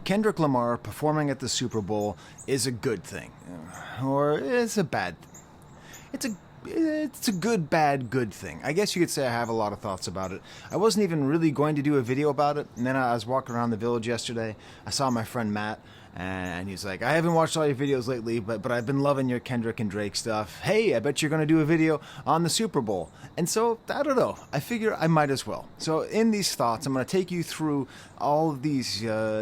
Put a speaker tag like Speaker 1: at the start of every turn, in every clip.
Speaker 1: Kendrick Lamar performing at the Super Bowl is a good thing, or it's a bad. It's a good, bad, good thing. I guess you could say I have a lot of thoughts about it. I wasn't even really going to do a video about it, and then I was walking around the village yesterday. I saw my friend Matt, and he's like, I haven't watched all your videos lately, but I've been loving your Kendrick and Drake stuff. Hey, I bet you're going to do a video on the Super Bowl. And so, I don't know. I figure I might as well. So in these thoughts, I'm going to take you through all of these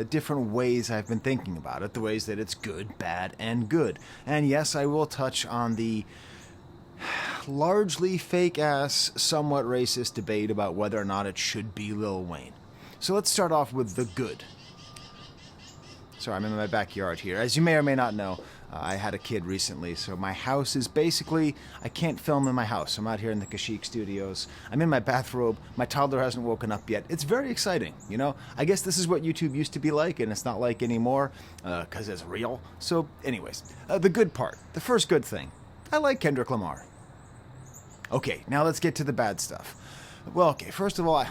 Speaker 1: different ways I've been thinking about it, the ways that it's good, bad, and good. And yes, I will touch on the largely fake-ass, somewhat racist debate about whether or not it should be Lil Wayne. So let's start off with the good. Sorry, I'm in my backyard here. As you may or may not know, I had a kid recently, so my house is basically, I can't film in my house. I'm out here in the Kashyyyk studios. I'm in my bathrobe. My toddler hasn't woken up yet. It's very exciting, you know? I guess this is what YouTube used to be like, and it's not like anymore, because it's real. So anyways, the good part, the first good thing. I like Kendrick Lamar. Okay, now let's get to the bad stuff. Well, okay, first of all,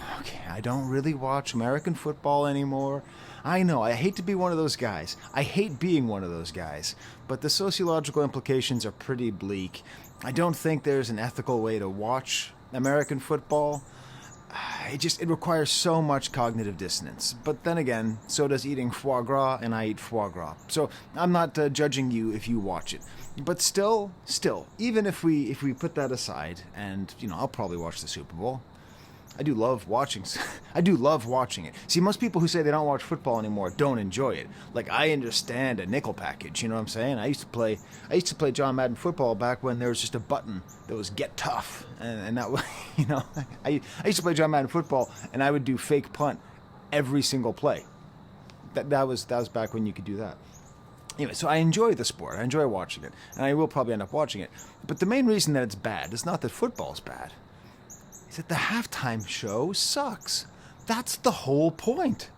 Speaker 1: I don't really watch American football anymore. I know, I hate to be one of those guys. I hate being one of those guys. But the sociological implications are pretty bleak. I don't think there's an ethical way to watch American football. It requires so much cognitive dissonance. But then again, so does eating foie gras, and I eat foie gras. So I'm not judging you if you watch it. But still, even if we put that aside, and I'll probably watch the Super Bowl. I do love watching it. See, most people who say they don't watch football anymore don't enjoy it. Like, I understand a nickel package, you know what I'm saying? I used to play John Madden football back when there was just a button that was get tough, and that was, I used to play John Madden football, and I would do fake punt every single play. That was back when you could do that. Anyway, so I enjoy the sport. I enjoy watching it, and I will probably end up watching it. But the main reason that it's bad is not that football's bad. Is that the halftime show sucks. That's the whole point.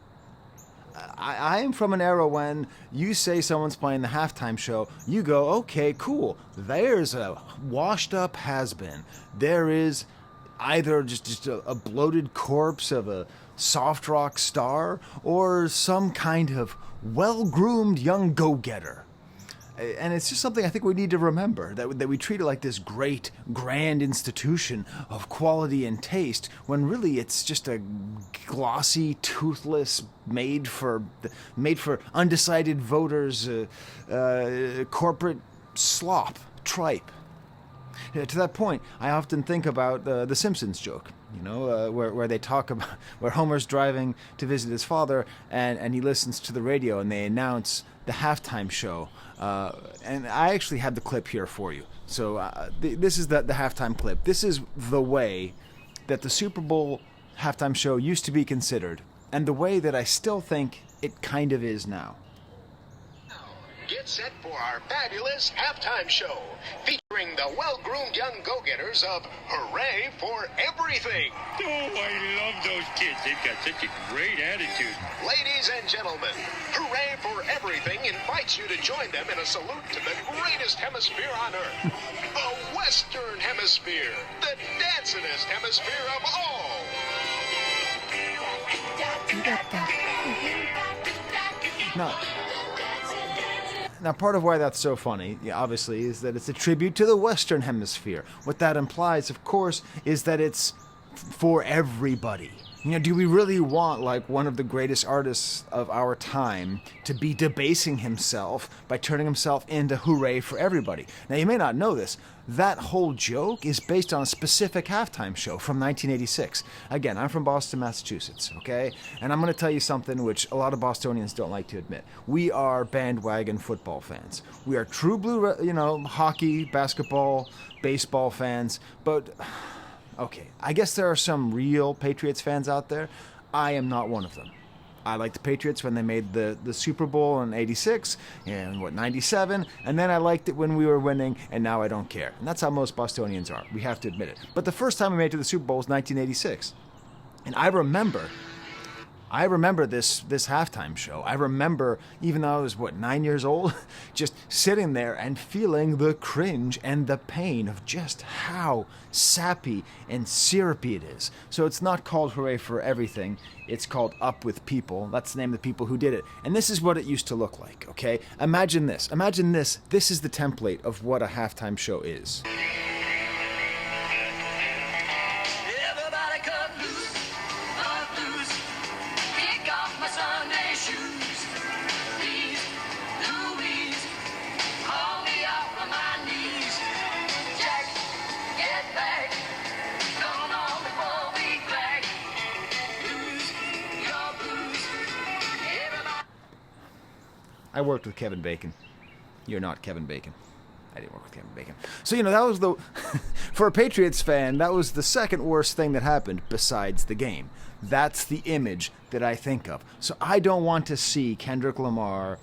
Speaker 1: I am from an era when you say someone's playing the halftime show, you go, okay, cool. There's a washed up has-been. There is either just a bloated corpse of a soft rock star or some kind of well-groomed young go-getter. And it's just something I think we need to remember, that we treat it like this great, grand institution of quality and taste, when really it's just a glossy, toothless, made for undecided voters, corporate slop, tripe. To that point, I often think about the Simpsons joke, where they talk about, where Homer's driving to visit his father, and he listens to the radio, and they announce the halftime show. And I actually have the clip here for you. So this is the halftime clip. This is the way that the Super Bowl halftime show used to be considered, and the way that I still think it kind of is now.
Speaker 2: Get set for our fabulous halftime show, featuring the well-groomed young go-getters of Hooray for Everything.
Speaker 3: Oh, I love those kids. They've got such a great attitude.
Speaker 2: Ladies and gentlemen, Hooray for Everything invites you to join them in a salute to the greatest hemisphere on Earth, the Western Hemisphere, the dancingest hemisphere of all.
Speaker 1: Now, part of why that's so funny, obviously, is that it's a tribute to the Western Hemisphere. What that implies, of course, is that it's for everybody. Do we really want, like, one of the greatest artists of our time to be debasing himself by turning himself into Hooray for Everybody? Now, you may not know this. That whole joke is based on a specific halftime show from 1986. Again, I'm from Boston, Massachusetts, okay? And I'm going to tell you something which a lot of Bostonians don't like to admit. We are bandwagon football fans. We are true blue, hockey, basketball, baseball fans, but... Okay, I guess there are some real Patriots fans out there. I am not one of them. I liked the Patriots when they made the Super Bowl in 86 and 97, and then I liked it when we were winning, and now I don't care. And that's how most Bostonians are. We have to admit it. But the first time we made it to the Super Bowl was 1986. And I remember I remember this halftime show. I remember, even though I was, 9 years old, just sitting there and feeling the cringe and the pain of just how sappy and syrupy it is. So it's not called Hooray for Everything. It's called Up With People. That's the name of the people who did it. And this is what it used to look like, okay? Imagine this. Imagine this. This is the template of what a halftime show is. I worked with Kevin Bacon. You're not Kevin Bacon. I didn't work with Kevin Bacon. So, that was for a Patriots fan, that was the second worst thing that happened besides the game. That's the image that I think of. So I don't want to see Kendrick Lamar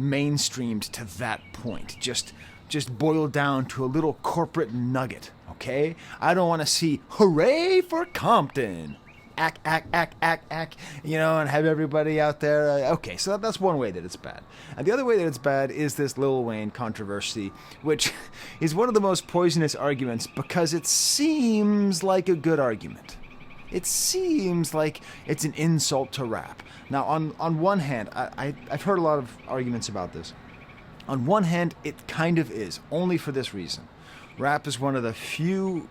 Speaker 1: mainstreamed to that point. Just boiled down to a little corporate nugget, okay? I don't want to see Hooray for Compton. Ack, and have everybody out there. Okay, so that's one way that it's bad. And the other way that it's bad is this Lil Wayne controversy, which is one of the most poisonous arguments because it seems like a good argument. It seems like it's an insult to rap. Now, on one hand, I've heard a lot of arguments about this. On one hand, it kind of is, only for this reason. Rap is one of the few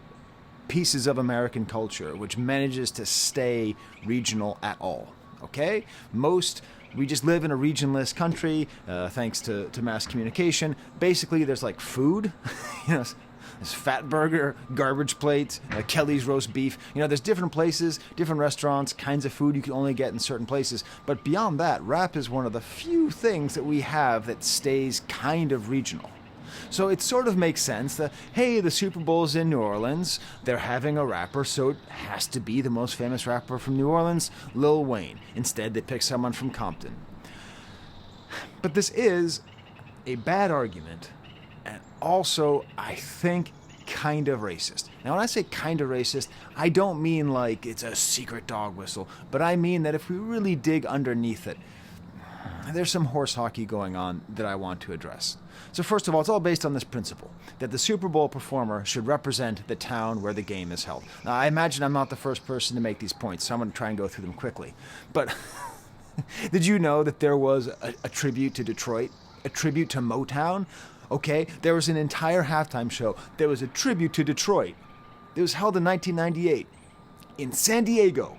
Speaker 1: pieces of American culture which manages to stay regional at all. Okay? We just live in a regionless country, thanks to mass communication. Basically, there's like food, there's Fat Burger, Garbage Plate, Kelly's Roast Beef. There's different places, different restaurants, kinds of food you can only get in certain places. But beyond that, rap is one of the few things that we have that stays kind of regional. So it sort of makes sense that, hey, the Super Bowl's in New Orleans, they're having a rapper, so it has to be the most famous rapper from New Orleans, Lil Wayne. Instead, they pick someone from Compton. But this is a bad argument, and also, I think, kind of racist. Now, when I say kind of racist, I don't mean like it's a secret dog whistle, but I mean that if we really dig underneath it, there's some horse hockey going on that I want to address. So first of all, it's all based on this principle, that the Super Bowl performer should represent the town where the game is held. Now, I imagine I'm not the first person to make these points, so I'm going to try and go through them quickly. But did you know that there was a tribute to Detroit, a tribute to Motown? Okay, there was an entire halftime show. There was a tribute to Detroit. It was held in 1998 in San Diego.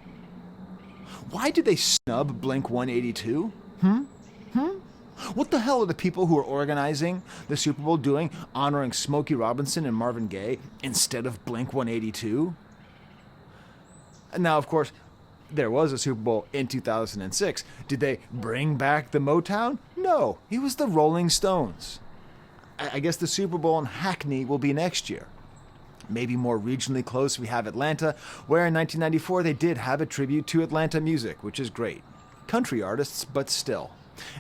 Speaker 1: Why did they snub Blink-182? What the hell are the people who are organizing the Super Bowl doing, honoring Smokey Robinson and Marvin Gaye instead of Blink-182? And now, of course, there was a Super Bowl in 2006. Did they bring back the Motown? No, it was the Rolling Stones. I guess the Super Bowl in Hackney will be next year. Maybe more regionally close, we have Atlanta, where in 1994 they did have a tribute to Atlanta music, which is great. Country artists, but still.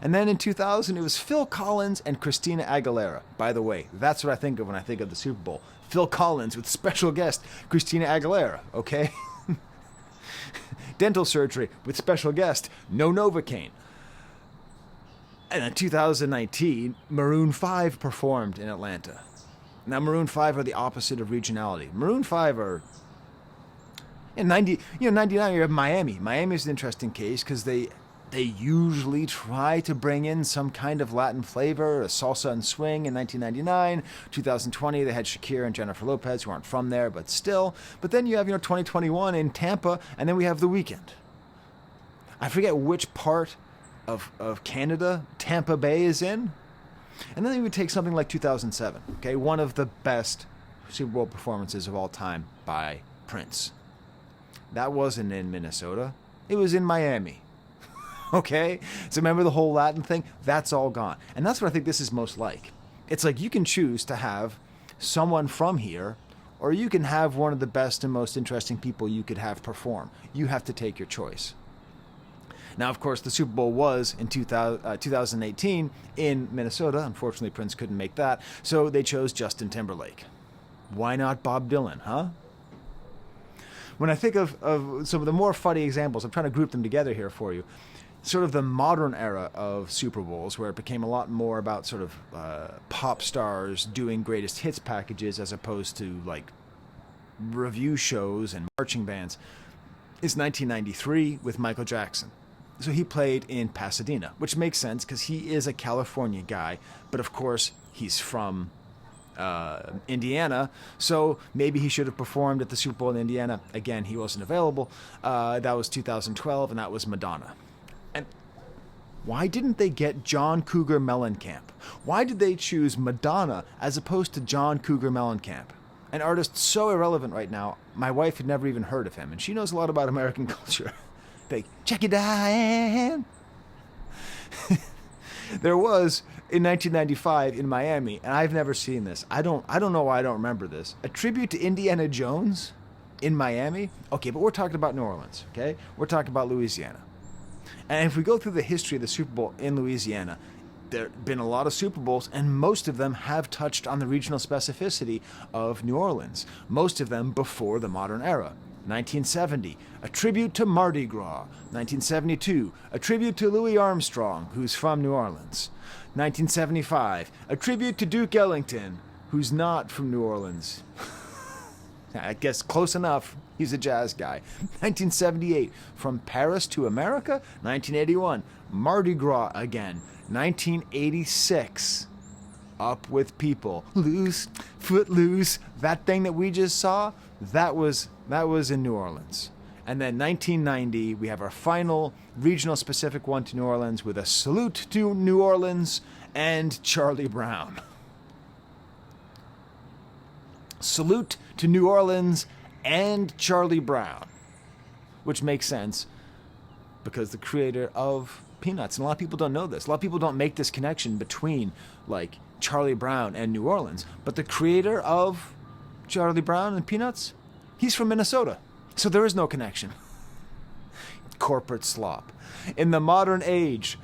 Speaker 1: And then in 2000, it was Phil Collins and Christina Aguilera. By the way, that's what I think of when I think of the Super Bowl. Phil Collins with special guest Christina Aguilera, okay? Dental surgery with special guest No Novocaine. And in 2019, Maroon 5 performed in Atlanta. Now, Maroon 5 are the opposite of regionality. Maroon 5 are... In 99, you have Miami. Miami is an interesting case because they usually try to bring in some kind of Latin flavor, a salsa and swing in 1999. 2020, they had Shakira and Jennifer Lopez, who aren't from there, but still. But then you have, 2021 in Tampa, and then we have The Weeknd. I forget which part of Canada Tampa Bay is in. And then you would take something like 2007, okay? One of the best Super Bowl performances of all time by Prince. That wasn't in Minnesota. It was in Miami. Okay? So remember the whole Latin thing? That's all gone. And that's what I think this is most like. It's like you can choose to have someone from here, or you can have one of the best and most interesting people you could have perform. You have to take your choice. Now, of course, the Super Bowl was in 2018 in Minnesota. Unfortunately, Prince couldn't make that, so they chose Justin Timberlake. Why not Bob Dylan, huh? when I think of some of the more funny examples, I'm trying to group them together here for you. Sort of the modern era of Super Bowls, where it became a lot more about sort of pop stars doing greatest hits packages as opposed to like review shows and marching bands, is 1993 with Michael Jackson. So he played in Pasadena, which makes sense because he is a California guy, but of course he's from Indiana, so maybe he should have performed at the Super Bowl in Indiana. Again, he wasn't available. That was 2012, and that was Madonna. And why didn't they get John Cougar Mellencamp? Why did they choose Madonna as opposed to John Cougar Mellencamp? An artist so irrelevant right now, my wife had never even heard of him, and she knows a lot about American culture. Like, check it out. There was, in 1995 in Miami, and I've never seen this. I don't know why I don't remember this. A tribute to Indiana Jones in Miami? Okay, but we're talking about New Orleans, okay? We're talking about Louisiana. And if we go through the history of the Super Bowl in Louisiana, there have been a lot of Super Bowls, and most of them have touched on the regional specificity of New Orleans. Most of them before the modern era. 1970, a tribute to Mardi Gras. 1972, a tribute to Louis Armstrong, who's from New Orleans. 1975, a tribute to Duke Ellington, who's not from New Orleans. I guess close enough. He's a jazz guy. 1978, From Paris to America. 1981, Mardi Gras again. 1986, Up with People. Loose, Footloose, that thing that we just saw, that was in New Orleans. And then 1990, we have our final regional specific one to New Orleans with a salute to New Orleans and Charlie Brown. Salute to New Orleans and Charlie Brown, which makes sense because the creator of Peanuts, and a lot of people don't know this. A lot of people don't make this connection between like Charlie Brown and New Orleans, but the creator of Charlie Brown and Peanuts, he's from Minnesota. So there is no connection. Corporate slop. In the modern age,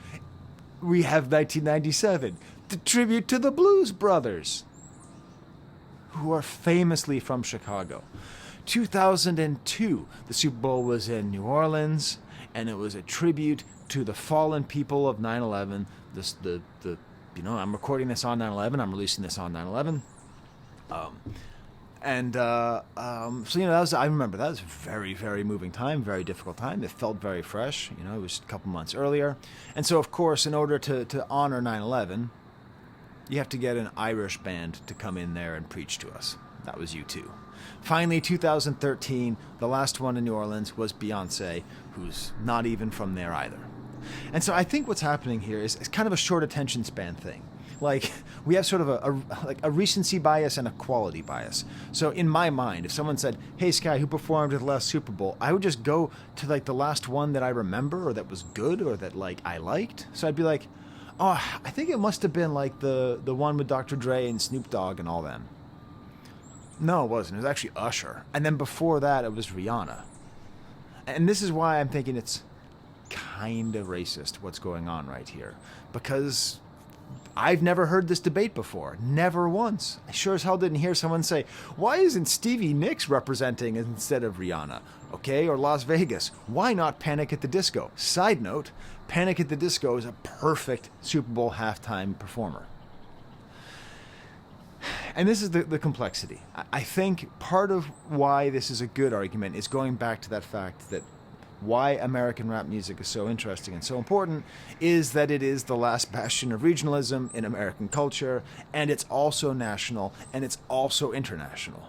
Speaker 1: we have 1997, the tribute to the Blues Brothers, who are famously from Chicago. 2002, the Super Bowl was in New Orleans, and it was a tribute to the fallen people of 9/11. I'm recording this on 9/11. I'm releasing this on 9/11. I remember that was a very, very moving time, very difficult time. It felt very fresh. It was a couple months earlier. And so, of course, in order to honor 9/11, you have to get an Irish band to come in there and preach to us. That was U2. Finally, 2013, the last one in New Orleans was Beyonce, who's not even from there either. And so I think what's happening here is kind of a short attention span thing. Like, we have sort of a recency bias and a quality bias. So in my mind, if someone said, hey, Sky, who performed at the last Super Bowl? I would just go to, like, the last one that I remember or that was good or that, like, I liked. So I'd be like, oh, I think it must have been, like, the one with Dr. Dre and Snoop Dogg and all them. No, it wasn't. It was actually Usher. And then before that, it was Rihanna. And this is why I'm thinking it's kind of racist what's going on right here. Because I've never heard this debate before. Never once. I sure as hell didn't hear someone say, why isn't Stevie Nicks representing instead of Rihanna? Okay, or Las Vegas. Why not Panic at the Disco? Side note, Panic at the Disco is a perfect Super Bowl halftime performer. And this is the complexity. I think part of why this is a good argument is going back to that fact that why American rap music is so interesting and so important is that it is the last bastion of regionalism in American culture, and it's also national, and it's also international.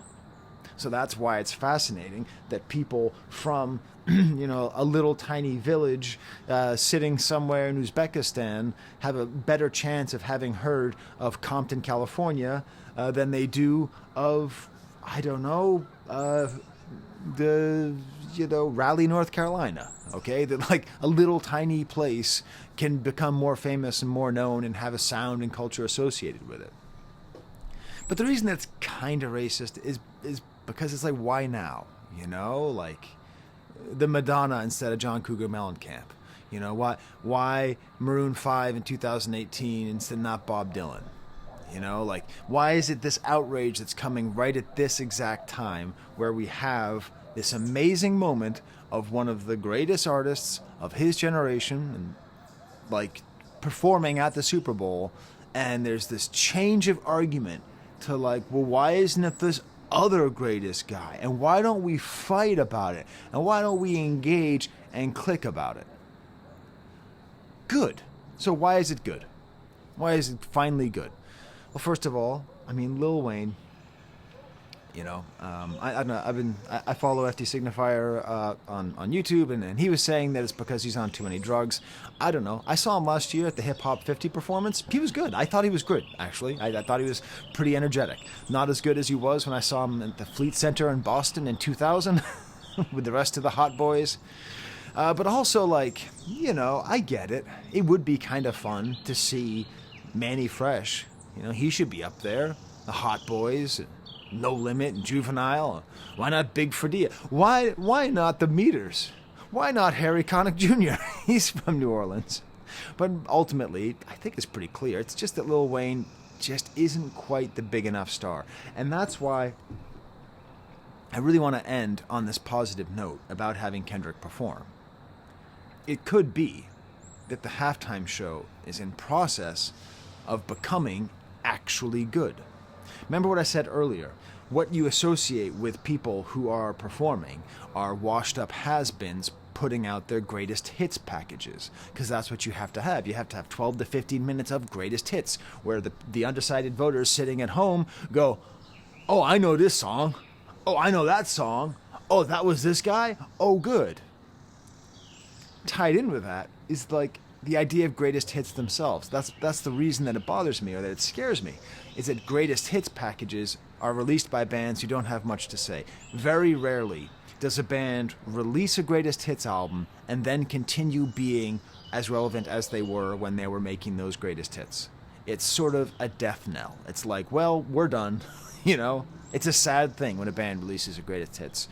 Speaker 1: So that's why it's fascinating that people from a little tiny village sitting somewhere in Uzbekistan have a better chance of having heard of Compton, California than they do of, Raleigh, North Carolina. Okay, that like a little tiny place can become more famous and more known and have a sound and culture associated with it. But the reason that's kind of racist is because it's like, why now? Like the Madonna instead of John Cougar Mellencamp. Why Maroon 5 in 2018 instead of not Bob Dylan? Like, why is it this outrage that's coming right at this exact time where we have this amazing moment of one of the greatest artists of his generation, and like performing at the Super Bowl, and there's this change of argument to like, well, why isn't it this other greatest guy? And why don't we fight about it? And why don't we engage and click about it? Good. So why is it good? Why is it finally good? Well, first of all, I mean, Lil Wayne, you know, I don't know, I follow FD Signifier on YouTube, and he was saying that it's because he's on too many drugs. I don't know. I saw him last year at the Hip Hop 50 performance. He was good. I thought he was good, actually. I thought he was pretty energetic. Not as good as he was when I saw him at the Fleet Center in Boston in 2000 with the rest of the hot boys. But also, like, you know, I get it. It would be kind of fun to see Manny Fresh. You know, he should be up there. The hot boys, No Limit, and Juvenile. Why not Big Fredia? Why not the Meters? Why not Harry Connick Jr.? He's from New Orleans. But ultimately, I think it's pretty clear. It's just that Lil Wayne just isn't quite the big enough star. And that's why I really want to end on this positive note about having Kendrick perform. It could be that the halftime show is in process of becoming actually good. Remember what I said earlier? What you associate with people who are performing are washed-up has-beens putting out their greatest hits packages, because that's what you have to have. You have to have 12 to 15 minutes of greatest hits, where the undecided voters sitting at home go, oh, I know this song. Oh, I know that song. Oh, that was this guy? Oh, good. Tied in with that is like the idea of greatest hits themselves. That's the reason that it bothers me, or that it scares me, is that greatest hits packages are released by bands who don't have much to say. Very rarely does a band release a greatest hits album and then continue being as relevant as they were when they were making those greatest hits. It's sort of a death knell. It's like, well, we're done. You know, it's a sad thing when a band releases a greatest hits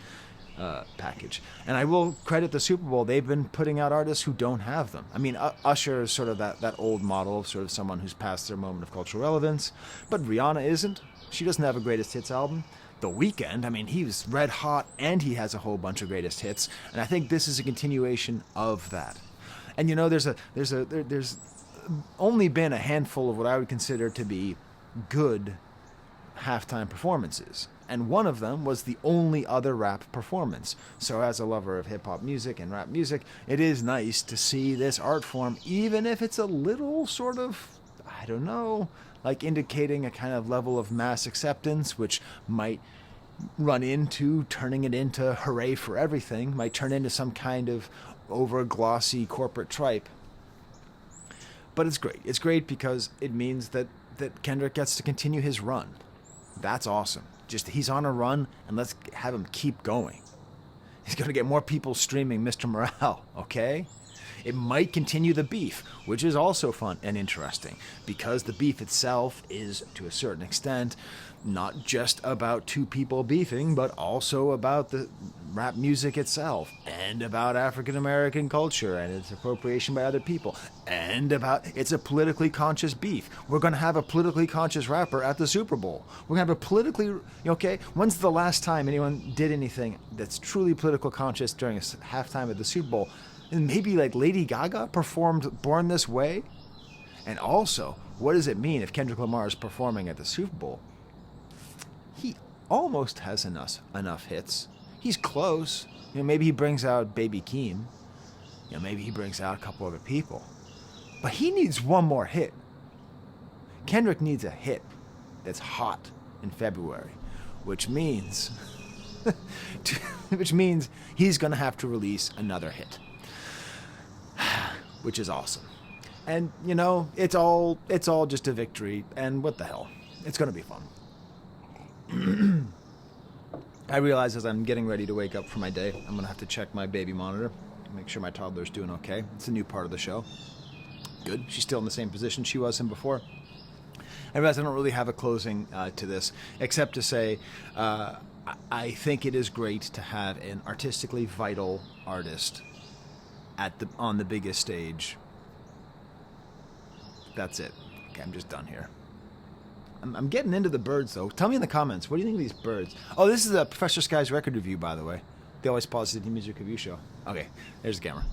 Speaker 1: package. And I will credit the Super Bowl. They've been putting out artists who don't have them. I mean, Usher is sort of that old model of sort of someone who's past their moment of cultural relevance, but Rihanna isn't. She doesn't have a greatest hits album. The Weeknd, I mean, he was red hot and he has a whole bunch of greatest hits, and I think this is a continuation of that. And you know, there's only been a handful of what I would consider to be good halftime performances, and one of them was the only other rap performance. So as a lover of hip-hop music and rap music, it is nice to see this art form, even if it's a little sort of, I don't know, like indicating a kind of level of mass acceptance, which might run into turning it into hooray for everything, might turn into some kind of over-glossy corporate tripe. But it's great. It's great because it means that Kendrick gets to continue his run. That's awesome. Just he's on a run, and let's have him keep going. He's going to get more people streaming Mr. Morale, okay? It might continue the beef, which is also fun and interesting, because the beef itself is, to a certain extent, not just about two people beefing, but also about the rap music itself, and about African American culture and its appropriation by other people, and about it's a politically conscious beef. We're going to have a politically conscious rapper at the Super Bowl. We're going to have a politically, okay? When's the last time anyone did anything that's truly political conscious during a halftime at the Super Bowl? And maybe like Lady Gaga performed Born This Way? And also, what does it mean if Kendrick Lamar is performing at the Super Bowl? He almost has enough hits. He's close. You know, maybe he brings out Baby Keem. You know, maybe he brings out a couple other people. But he needs one more hit. Kendrick needs a hit that's hot in February, which means he's going to have to release another hit. Which is awesome. And, you know, it's all just a victory, and what the hell? It's going to be fun. I realize as I'm getting ready to wake up for my day, I'm going to have to check my baby monitor, make sure my toddler's doing okay. It's a new part of the show. Good. She's still in the same position she was in before. I realize I don't really have a closing to this, except to say I think it is great to have an artistically vital artist on the biggest stage. That's it. Okay, I'm just done here. I'm getting into the birds, though. Tell me in the comments, what do you think of these birds? Oh, this is a Professor Sky's record review, by the way. They always pause the music review show. Okay, there's the camera.